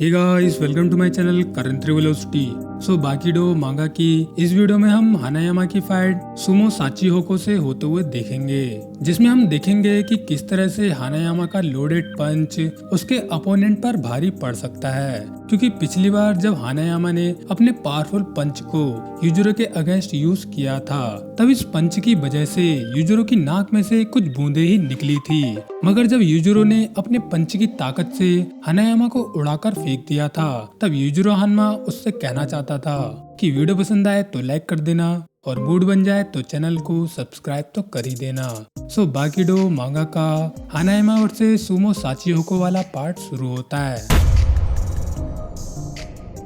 Hey guys, welcome to my channel current velocity. So Baki Dou manga की इस video में हम हानायामा की फाइट सुमो साचिहोको से होते हुए देखेंगे, जिसमें हम देखेंगे कि किस तरह से हानायामा का लोडेड पंच उसके अपोनेंट पर भारी पड़ सकता है। क्योंकि पिछली बार जब हानायामा ने अपने पावरफुल पंच को यूजुरो के अगेंस्ट यूज किया था, तब इस पंच की वजह से यूजुरो की नाक में से कुछ बूंदे ही निकली थी। मगर जब यूजुरो ने अपने पंच की ताकत से हानायामा को उड़ाकर फेंक दिया था, तब यूजुरो हानमा उससे कहना चाहता था कि वीडियो पसंद आए तो लाइक कर देना और मूड बन जाए तो चैनल को सब्सक्राइब तो कर ही देना। सो बाकीडो मांगा का हानायामा वर्सेस सुमो साचिहोको वाला पार्ट शुरू होता है।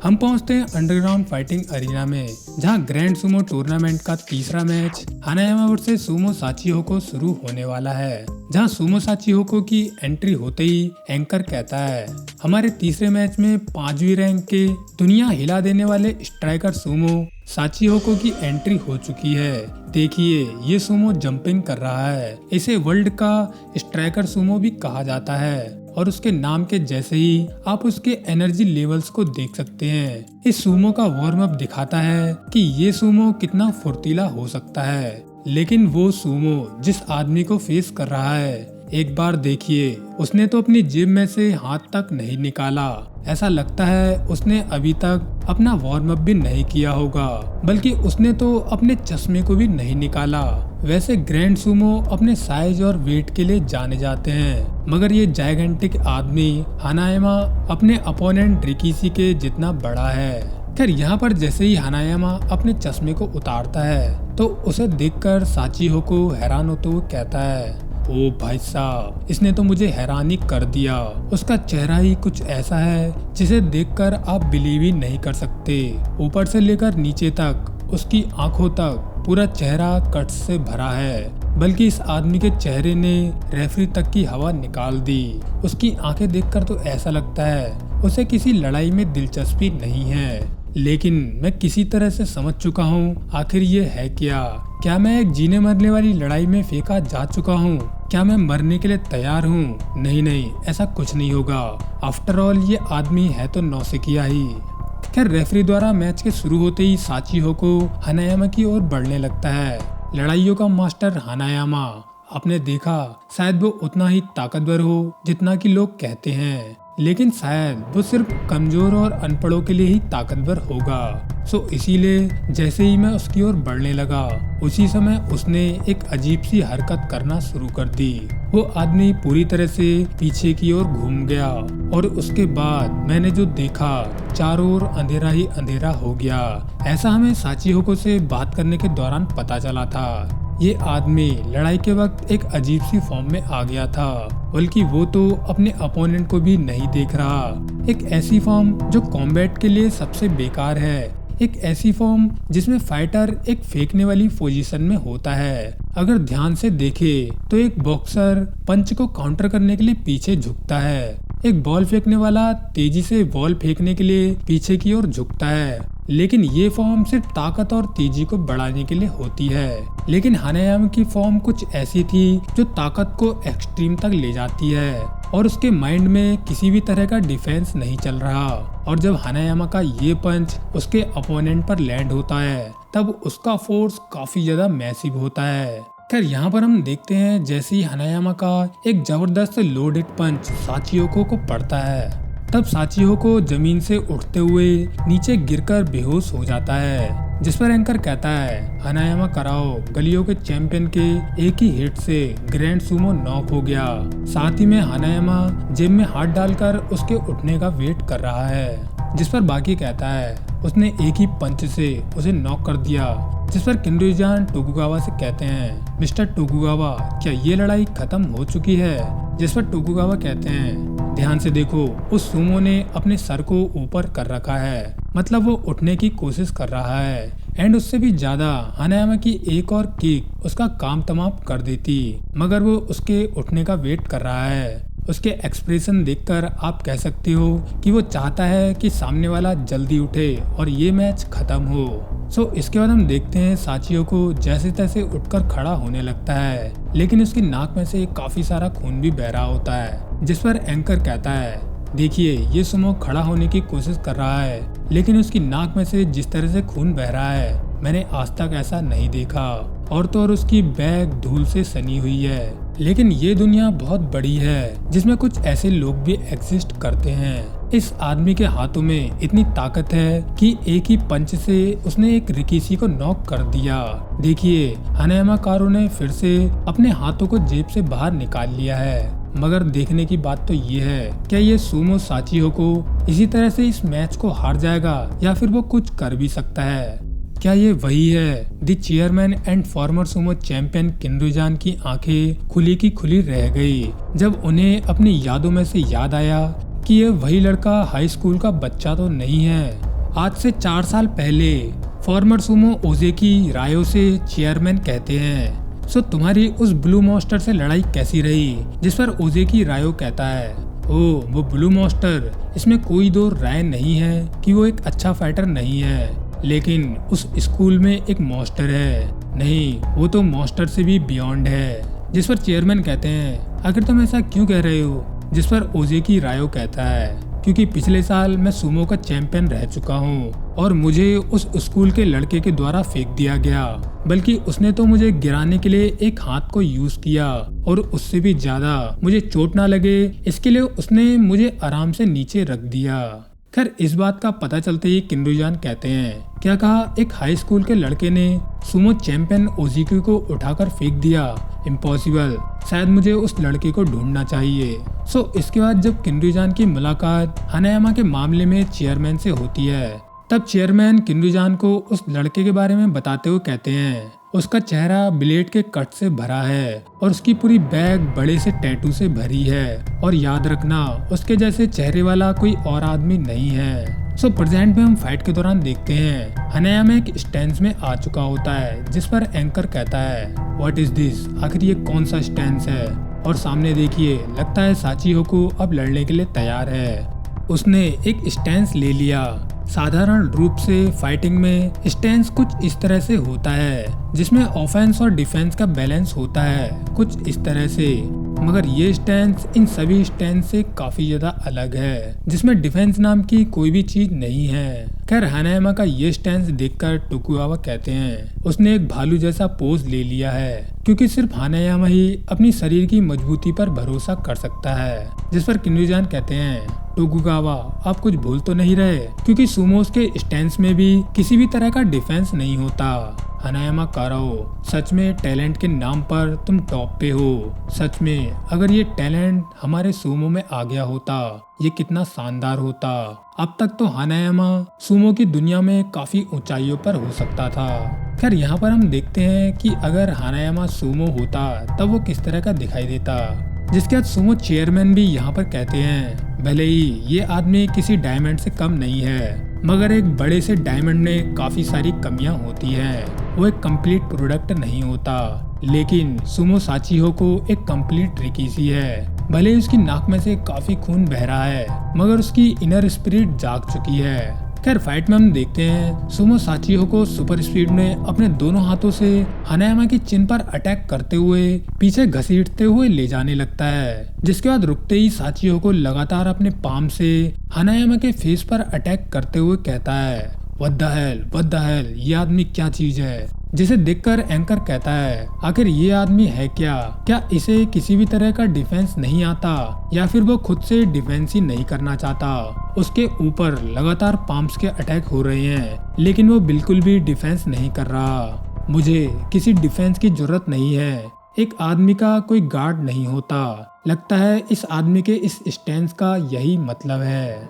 हम पहुंचते हैं अंडरग्राउंड फाइटिंग अरीना में, जहां ग्रैंड सुमो टूर्नामेंट का तीसरा मैच हानायामा वर्सेस सुमो साचिहोको शुरू होने वाला है। जहां सुमो साचिहोको की एंट्री होते ही एंकर कहता है, हमारे तीसरे मैच में 5वीं रैंक के दुनिया हिला देने वाले स्ट्राइकर सुमो साचिहोको की एंट्री हो चुकी है। देखिए, ये सुमो जंपिंग कर रहा है। इसे वर्ल्ड का स्ट्राइकर सुमो भी कहा जाता है और उसके नाम के जैसे ही आप उसके एनर्जी लेवल्स को देख सकते हैं। इस सुमो का वार्म अप दिखाता है कि ये सुमो कितना फुर्तीला हो सकता है। लेकिन वो सुमो जिस आदमी को फेस कर रहा है, एक बार देखिए, उसने तो अपनी जेब में से हाथ तक नहीं निकाला। ऐसा लगता है उसने अभी तक अपना वार्म अप भी नहीं किया होगा, बल्कि उसने तो अपने चश्मे को भी नहीं निकाला। वैसे ग्रैंड सुमो अपने साइज और वेट के लिए जाने जाते हैं, मगर ये जायगेंटिक आदमी हानायामा अपने अपोनेंट रिकीसी के जितना बड़ा है। खैर, यहाँ पर जैसे ही हानायामा अपने चश्मे को उतारता है, तो उसे देखकर साचिहोको हैरान होते हुए कहता है, ओ भाई साहब, इसने तो मुझे हैरानी कर दिया। उसका चेहरा ही कुछ ऐसा है जिसे देखकर आप बिलीव ही नहीं कर सकते। ऊपर से लेकर नीचे तक उसकी आंखों तक पूरा चेहरा कट्स से भरा है, बल्कि इस आदमी के चेहरे ने रेफरी तक की हवा निकाल दी। उसकी आंखें देखकर तो ऐसा लगता है उसे किसी लड़ाई में दिलचस्पी नहीं है। लेकिन मैं किसी तरह से समझ चुका हूँ आखिर ये है क्या मैं एक जीने मरने वाली लड़ाई में फेंका जा चुका हूँ? क्या मैं मरने के लिए तैयार हूँ? नहीं, ऐसा कुछ नहीं होगा। आफ्टर ऑल ये आदमी है तो नौसिखिया ही। खैर, रेफरी द्वारा मैच के शुरू होते ही साचिहोको हानायामा की ओर बढ़ने लगता है। लड़ाइयों का मास्टर हानायामा, आपने देखा शायद वो उतना ही ताकतवर हो जितना कि लोग कहते हैं, लेकिन शायद वो सिर्फ कमजोर और अनपढ़ों के लिए ही ताकतवर होगा। सो इसीलिए जैसे ही मैं उसकी ओर बढ़ने लगा, उसी समय उसने एक अजीब सी हरकत करना शुरू कर दी। वो आदमी पूरी तरह से पीछे की ओर घूम गया और उसके बाद मैंने जो देखा, चारों ओर अंधेरा ही अंधेरा हो गया। ऐसा हमें साचिहोको से बात करने के दौरान पता चला था। ये आदमी लड़ाई के वक्त एक अजीब सी फॉर्म में आ गया था, बल्कि वो तो अपने अपोनेंट को भी नहीं देख रहा। एक ऐसी फॉर्म जो कॉम्बैट के लिए सबसे बेकार है, एक ऐसी फॉर्म जिसमें फाइटर एक फेंकने वाली पोजीशन में होता है। अगर ध्यान से देखे तो एक बॉक्सर पंच को काउंटर करने के लिए पीछे झुकता है, एक बॉल फेंकने वाला तेजी से बॉल फेंकने के लिए पीछे की ओर झुकता है। लेकिन ये फॉर्म सिर्फ ताकत और तेजी को बढ़ाने के लिए होती है। लेकिन हानायामा की फॉर्म कुछ ऐसी थी जो ताकत को एक्सट्रीम तक ले जाती है और उसके माइंड में किसी भी तरह का डिफेंस नहीं चल रहा। और जब हानायामा का ये पंच उसके अपोनेंट पर लैंड होता है, तब उसका फोर्स काफी ज्यादा मैसिव होता है। खैर, यहाँ पर हम देखते हैं जैसे ही हानायामा का एक जबरदस्त लोडेड पंच साचिहोको को पड़ता है, तब साचिहोको जमीन से उठते हुए नीचे गिरकर बेहोश हो जाता है। जिस पर एंकर कहता है, हानायामा कराओ, गलियों के चैंपियन के एक ही हिट से ग्रैंड सुमो नॉक हो गया। साथ ही में हानायामा जेब में हाथ डालकर उसके उठने का वेट कर रहा है। जिस पर बाकी कहता है, उसने एक ही पंच से उसे नॉक कर दिया। जिस पर किंडोजान टोकुगावा से कहते हैं, मिस्टर टोकुगावा, क्या ये लड़ाई खत्म हो चुकी है? जिस पर टोकुगावा कहते हैं, ध्यान से देखो, उस सुमो ने अपने सर को ऊपर कर रखा है, मतलब वो उठने की कोशिश कर रहा है। एंड उससे भी ज्यादा हानायामा की एक और किक उसका काम तमाम कर देती, मगर वो उसके उठने का वेट कर रहा है। उसके एक्सप्रेशन देखकर आप कह सकते हो कि वो चाहता है कि सामने वाला जल्दी उठे और ये मैच खत्म हो। सो इसके बाद हम देखते हैं साचिहोको जैसे तैसे उठकर खड़ा होने लगता है, लेकिन उसकी नाक में से काफी सारा खून भी बह रहा होता है। जिस पर एंकर कहता है, देखिए, ये सुमो खड़ा होने की कोशिश कर रहा है, लेकिन उसकी नाक में से जिस तरह से खून बह रहा है, मैंने आज तक ऐसा नहीं देखा। और तो और उसकी बैग धूल से सनी हुई है। लेकिन ये दुनिया बहुत बड़ी है, जिसमें कुछ ऐसे लोग भी एग्जिस्ट करते हैं। इस आदमी के हाथों में इतनी ताकत है कि एक ही पंच से उसने एक रिकीसी को नॉक कर दिया। देखिए, हनायामा कारो ने फिर से अपने हाथों को जेब से बाहर निकाल लिया है। मगर देखने की बात तो ये है, क्या ये सुमो साचिहोको इसी तरह से इस मैच को हार जाएगा या फिर वो कुछ कर भी सकता है? क्या ये वही है? The chairman and former sumo champion किनरुजान की आंखें खुली की खुली रह गई जब उन्हें अपनी यादों में से याद आया कि ये वही लड़का हाई स्कूल का बच्चा तो नहीं है। आज से 4 साल पहले फॉर्मर सुमो ओजेकी रायो से चेयरमैन कहते हैं, सो तुम्हारी उस ब्लू मॉन्स्टर से लड़ाई कैसी रही? जिस पर ओजेकी रायो कहता है, ओ वो ब्लू मॉन्स्टर, इसमें कोई दो राय नहीं है कि वो एक अच्छा फाइटर नहीं है, लेकिन उस स्कूल में एक मॉन्स्टर है। नहीं, वो तो मॉन्स्टर से भी बियॉन्ड है। जिस पर चेयरमैन कहते हैं, आखिर तुम ऐसा क्यों कह रहे हो? जिस पर ओजेकी रायो कहता है, क्योंकि पिछले साल मैं सुमो का चैंपियन रह चुका हूँ और मुझे उस स्कूल के लड़के के द्वारा फेंक दिया गया, बल्कि उसने तो मुझे गिराने के लिए एक हाथ को यूज किया और उससे भी ज्यादा मुझे चोट ना लगे इसके लिए उसने मुझे आराम से नीचे रख दिया। खैर, इस बात का पता चलते ही किनरुजान कहते हैं, क्या कहा? एक हाई स्कूल के लड़के ने सुमो चैंपियन ओजेकी को उठाकर फेंक दिया? इम्पॉसिबल, शायद मुझे उस लड़के को ढूंढना चाहिए। इसके बाद जब किनरुजान की मुलाकात हनायामा के मामले में चेयरमैन से होती है, तब चेयरमैन किनरुजान को उस लड़के के बारे में बताते हुए कहते हैं, उसका चेहरा ब्लेड के कट से भरा है और उसकी पूरी बैग बड़े से टैटू से भरी है, और याद रखना, उसके जैसे चेहरे वाला कोई और आदमी नहीं है। प्रेजेंट में हम फाइट के दौरान देखते हैं हनायामा एक स्टैंस में आ चुका होता है, जिस पर एंकर कहता है, व्हाट इज दिस? आखिर ये कौन सा स्टैंस है? और सामने देखिए, लगता है साचिहोको अब लड़ने के लिए तैयार है। उसने एक स्टैंस ले लिया। साधारण रूप से फाइटिंग में स्टैंस कुछ इस तरह से होता है, जिसमें ऑफेंस और डिफेंस का बैलेंस होता है कुछ इस तरह से, मगर ये स्टैंस इन सभी स्टैंस से काफी ज्यादा अलग है, जिसमें डिफेंस नाम की कोई भी चीज नहीं है। खैर, हनायामा का ये स्टैंस देखकर टोकुगावा कहते हैं, उसने एक भालू जैसा पोज ले लिया है, क्योंकि सिर्फ हनायामा ही अपनी शरीर की मजबूती पर भरोसा कर सकता है। जिस पर किनरुजान कहते हैं, टोकुगावा, आप कुछ भूल तो नहीं रहे? क्योंकि सुमोस के स्टैंस में भी किसी भी तरह का डिफेंस नहीं होता। हनायामा कारो, सच में टैलेंट के नाम पर तुम टॉप पे हो। सच में अगर ये टैलेंट हमारे सुमो में आ गया होता, ये कितना शानदार होता। अब तक तो हनायामा सुमो की दुनिया में काफी ऊंचाइयों पर हो सकता था। खैर, यहाँ पर हम देखते हैं कि अगर हनायामा सुमो होता तब वो किस तरह का दिखाई देता। जिसके बाद सुमो चेयरमैन भी यहाँ पर कहते हैं, भले ही ये आदमी किसी डायमंड से कम नहीं है, मगर एक बड़े से डायमंड में काफी सारी कमियां होती हैं। वो एक कंप्लीट प्रोडक्ट नहीं होता, लेकिन सुमो साचिहोको एक कंप्लीट रिकीसी है। भले ही उसकी नाक में से काफी खून बह रहा है, मगर उसकी इनर स्पिरिट जाग चुकी है। खैर, फाइट में हम देखते हैं सुमो साचिहोको सुपर स्पीड में अपने दोनों हाथों से हनायामा की चिन पर अटैक करते हुए पीछे घसीटते हुए ले जाने लगता है। जिसके बाद रुकते ही साचिहोको लगातार अपने पाम से हनायामा के फेस पर अटैक करते हुए कहता है, व्हाट द हेल, ये आदमी क्या चीज है? जिसे देखकर एंकर कहता है, आखिर ये आदमी है क्या इसे किसी भी तरह का डिफेंस नहीं आता, या फिर वो खुद से डिफेंस ही नहीं करना चाहता? उसके ऊपर लगातार पाम्स के अटैक हो रहे हैं, लेकिन वो बिल्कुल भी डिफेंस नहीं कर रहा। मुझे किसी डिफेंस की जरूरत नहीं है। एक आदमी का कोई गार्ड नहीं होता। लगता है इस आदमी के इस स्टैंस का यही मतलब है।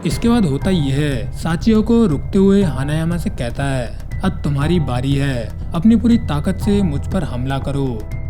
इसके बाद होता ये है, साचिहोको रुकते हुए हनायामा से कहता है, अब तुम्हारी बारी है, अपनी पूरी ताकत से मुझ पर हमला करो।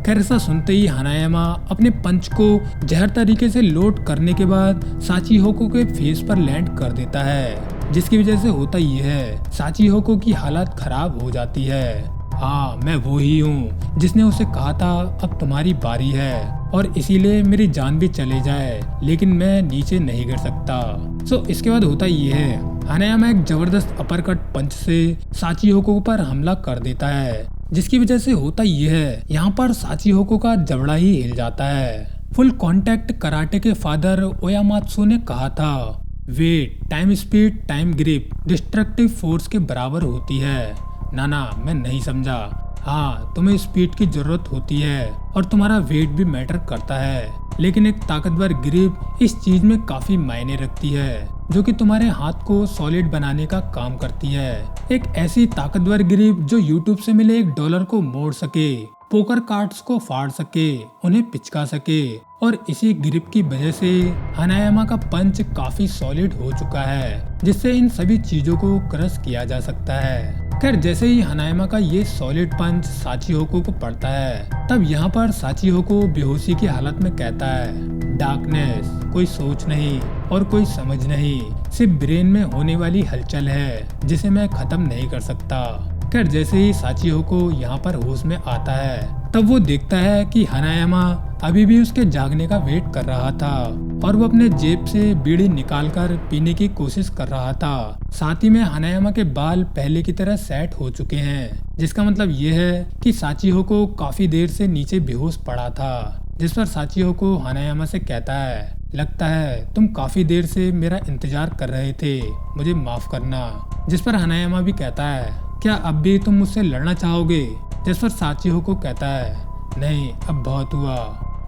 खैर, ऐसा सुनते ही हनायामा अपने पंच को जहर तरीके से लोड करने के बाद साचिहोको के फेस पर लैंड कर देता है। जिसकी वजह से होता ये है, साचिहोको की हालत खराब हो जाती है। हाँ, मैं वो ही हूँ जिसने उसे कहा था अब तुम्हारी बारी है, और इसीलिए मेरी जान भी चले जाए, लेकिन मैं नीचे नहीं गिर सकता। इसके बाद होता ये है, हनायामा एक जबरदस्त अपरकट पंच से साचिहोको पर हमला कर देता है। जिसकी वजह से होता ये है, यहाँ पर साचिहोको का जबड़ा ही हिल जाता है। फुल कांटेक्ट कराटे के फादर ओयामात्सु ने कहा था, weight, time speed, time grip destructive force के बराबर होती है। ना मैं नहीं समझा। हाँ, तुम्हें स्पीड की जरूरत होती है और तुम्हारा वेट भी मैटर करता है, लेकिन एक ताकतवर ग्रिप इस चीज में काफी मायने रखती है, जो कि तुम्हारे हाथ को सॉलिड बनाने का काम करती है। एक ऐसी ताकतवर ग्रिप जो यूट्यूब से मिले $1 को मोड़ सके, पोकर कार्ड्स को फाड़ सके, उन्हें पिचका सके, और इसी ग्रिप की वजह से हनायामा का पंच काफी सॉलिड हो चुका है, जिससे इन सभी चीजों को क्रश किया जा सकता है। खैर, जैसे ही हनायामा का ये सॉलिड पंच साचिहोको को पड़ता है, तब यहाँ पर साचिहोको बेहोशी की हालत में कहता है, डार्कनेस, कोई सोच नहीं और कोई समझ नहीं, सिर्फ ब्रेन में होने वाली हलचल है जिसे मैं खत्म नहीं कर सकता। खैर, जैसे ही साचिहोको यहाँ पर होश में आता है, तब वो देखता है कि हनायामा अभी भी उसके जागने का वेट कर रहा था और वो अपने जेब से बीड़ी निकालकर पीने की कोशिश कर रहा था। साथ ही में हनायामा के बाल पहले की तरह सेट हो चुके हैं, जिसका मतलब ये है कि साचिहोको काफी देर से नीचे बेहोश पड़ा था। जिस पर साचिहोको हनायामा से कहता है, लगता है तुम काफी देर से मेरा इंतजार कर रहे थे, मुझे माफ करना। जिस पर हनायामा भी कहता है, क्या अब भी तुम मुझसे लड़ना चाहोगे? जिस पर साचिहोको कहता है, नहीं, अब बहुत हुआ।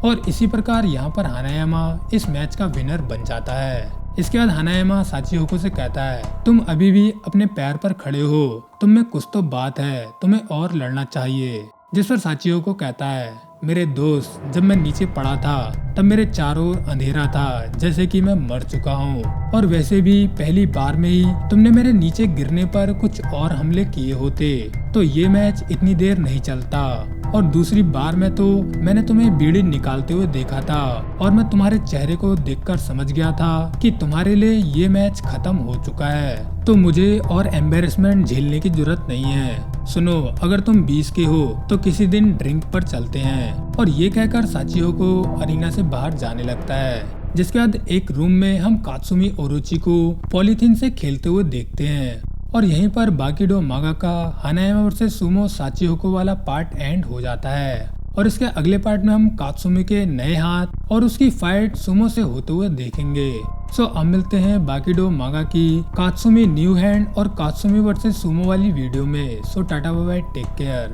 और इसी प्रकार यहाँ पर हनायामा इस मैच का विनर बन जाता है। इसके बाद हनायामा साचिहोको से कहता है, तुम अभी भी अपने पैर पर खड़े हो, तुम में कुछ तो बात है, तुम्हें और लड़ना चाहिए। जिस पर साचिहोको कहता है, मेरे दोस्त, जब मैं नीचे पड़ा था तब मेरे चारों ओर अंधेरा था, जैसे कि मैं मर चुका हूँ, और वैसे भी पहली बार में ही तुमने मेरे नीचे गिरने पर कुछ और हमले किए होते तो ये मैच इतनी देर नहीं चलता। और दूसरी बार में तो मैंने तुम्हें बीड़ी निकालते हुए देखा था और मैं तुम्हारे चेहरे को देखकर समझ गया था कि तुम्हारे लिए ये मैच खत्म हो चुका है, तो मुझे और एम्बेरसमेंट झेलने की जरूरत नहीं है। सुनो, अगर तुम 20 के हो तो किसी दिन ड्रिंक पर चलते हैं। और ये कहकर साचिहोको अरीना से बाहर जाने लगता है। जिसके बाद एक रूम में हम कात्सुमी ओरोची को पॉलीथीन से खेलते हुए देखते हैं, और यहीं पर बाकिडो मागा का हनायामा वर्सेस सुमो साचिहोको वाला पार्ट एंड हो जाता है। और इसके अगले पार्ट में हम कात्सुमी के नए हाथ और उसकी फाइट सुमो से होते हुए देखेंगे। सो अब मिलते हैं बाकिडो मागा की कात्सुमी न्यू हैंड और कात्सुमी वर्सेस सुमो वाली वीडियो में। So tata bye bye, take care.